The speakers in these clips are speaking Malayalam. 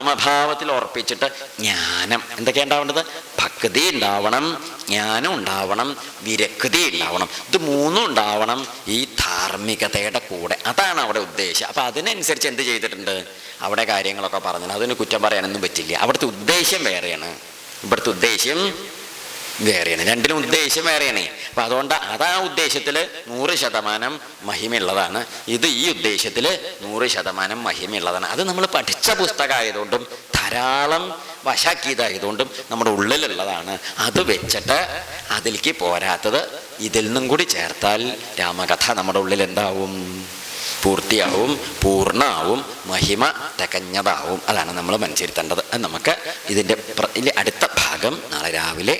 സമഭാവത്തിൽ ഉറപ്പിച്ചിട്ട് ജ്ഞാനം എന്തൊക്കെയാണ് ഉണ്ടാവേണ്ടത്? ഭക്തി ഉണ്ടാവണം, ജ്ഞാനം ഉണ്ടാവണം, വിരക്തി ഉണ്ടാവണം. ഇത് മൂന്നും ഉണ്ടാവണം ഈ ധാർമ്മികതയുടെ കൂടെ. അതാണ് അവിടെ ഉദ്ദേശം. അപ്പം അതിനനുസരിച്ച് എന്ത് ചെയ്തിട്ടുണ്ട്? അവിടെ കാര്യങ്ങളൊക്കെ പറഞ്ഞു. അതിന് കുറ്റം പറയാനൊന്നും പറ്റില്ല. അവിടുത്തെ ഉദ്ദേശ്യം വേറെയാണ്, ഇവിടുത്തെ ഉദ്ദേശ്യം വേറെയാണ്. രണ്ടിലും ഉദ്ദേശ്യം വേറെയാണ്. അപ്പം അതുകൊണ്ട് അതാ ഉദ്ദേശത്തിൽ 100% മഹിമയുള്ളതാണ്. ഇത് ഈ ഉദ്ദേശത്തിൽ 100% മഹിമയുള്ളതാണ്. അത് നമ്മൾ പഠിച്ച പുസ്തകമായതുകൊണ്ടും ധാരാളം വശാക്കിയതായതുകൊണ്ടും നമ്മുടെ ഉള്ളിലുള്ളതാണ്. അത് വെച്ചിട്ട് അതിലേക്ക് പോരാത്തത് ഇതിൽ നിന്നും കൂടി ചേർത്താൽ രാമകഥ നമ്മുടെ ഉള്ളിൽ എന്താവും? പൂർത്തിയാവും, പൂർണ്ണമാവും, മഹിമ തികഞ്ഞതാവും. അതാണ് നമ്മൾ മനസ്സിരുത്തേണ്ടത്. അത് നമുക്ക് ഇതിൻ്റെ അടുത്ത ഭാഗം നാളെ രാവിലെ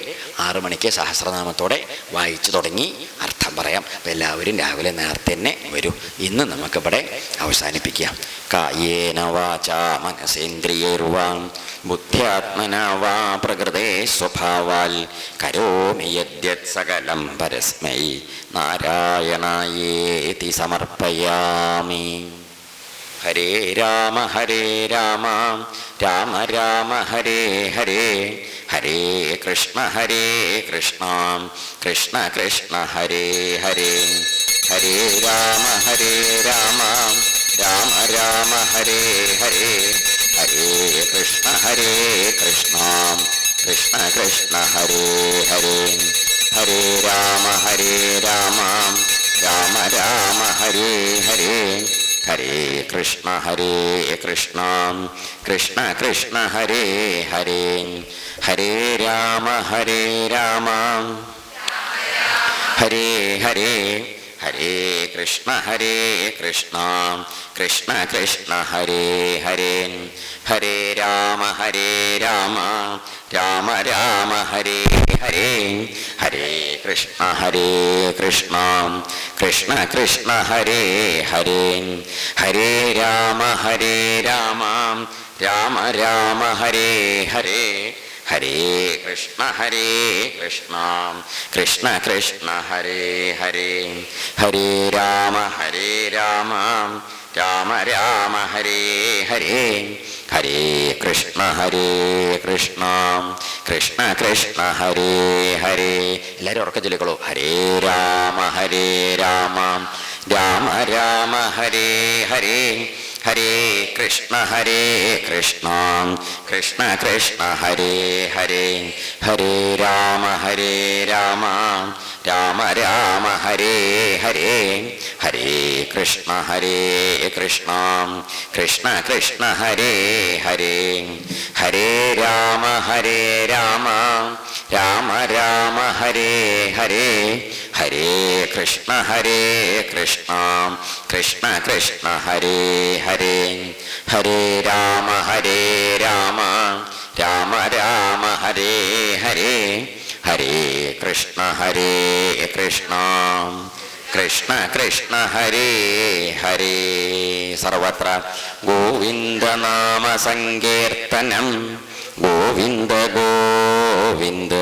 6 മണിക്ക് സഹസ്രനാമത്തോടെ വായിച്ചു തുടങ്ങി അർത്ഥം പറയാം. അപ്പം എല്ലാവരും രാവിലെ നേരത്തെ തന്നെ വരും. ഇന്ന് നമുക്കിവിടെ അവസാനിപ്പിക്കാം. കായേന വാചാ മനസേന്ദ്രിയേർവാം ബുദ്ധ്യാത്മനാ വാ പ്രകൃതേ സ്വഭാവാൽ കരോമി യദ്യത് സകലം പരസ്മൈ നാരായണായേതി സമർപ്പയാമി. ഹരേ രാമ രാമ രാമ ഹരേ ഹരേ, ഹരേ കൃഷ്ണ കൃഷ്ണ കൃഷ്ണ ഹരേ ഹരേ. ഹരേ രാമ രാമ രാമ ഹരേ ഹരേ, ഹരേ കൃഷ്ണ കൃഷ്ണ കൃഷ്ണ ഹരേ ഹരേ. ഹരേ രാമ രാമ രാമ ഹരേ ഹരേ, ഹരേ കൃഷ്ണ കൃഷ്ണ കൃഷ്ണ ഹരേ ഹരേ. ഹരേ രാമ രാമ ഹരേ ഹരേ, ഹരേ കൃഷ്ണ കൃഷ്ണ കൃഷ്ണ ഹരേ ഹരേ. ഹരേ രാമ രാമ രാമ ഹരേ ഹരേ, ഹരേ കൃഷ്ണ കൃഷ്ണ കൃഷ്ണ ഹരേ ഹരേ. ഹരേ രാമ രാമ രാമ ഹരേ ഹരേ, ഹരേ കൃഷ്ണ കൃഷ്ണ കൃഷ്ണ ഹരേ ഹരേ. ഹരേ രാമ രാമ രാമ ഹരേ ഹരേ, ഹരേ കൃഷ്ണ കൃഷ്ണ കൃഷ്ണ ഹരേ ഹരേ. എല്ലാവരും ഉറക്കം ചൊല്ലിക്കോളൂ. ഹരേ രാമ രാമ രാമ ഹരേ ഹരേ, ഹരേ കൃഷ്ണ കൃഷ്ണ കൃഷ്ണ ഹരേ ഹരേ. ഹരേ രാമ രാമ രാമ ഹരേ ഹരേ, ഹരേ കൃഷ്ണ കൃഷ്ണ കൃഷ്ണ ഹരേ ഹരേ. ഹരേ രാമ രാമ രാമ ഹരേ ഹരേ, ഹരേ കൃഷ്ണ കൃഷ്ണ കൃഷ്ണ ഹരേ ഹരേ. ഹരേ രാമ രാമ രാമ ഹരേ ഹരേ, ഹരേ കൃഷ്ണ കൃഷ്ണ കൃഷ്ണ ഹരേ ഹരേ. സർവത്ര ഗോവിന്ദനാമ സങ്കീർത്തനം. ഗോവിന്ദ ഗോവിന്ദ.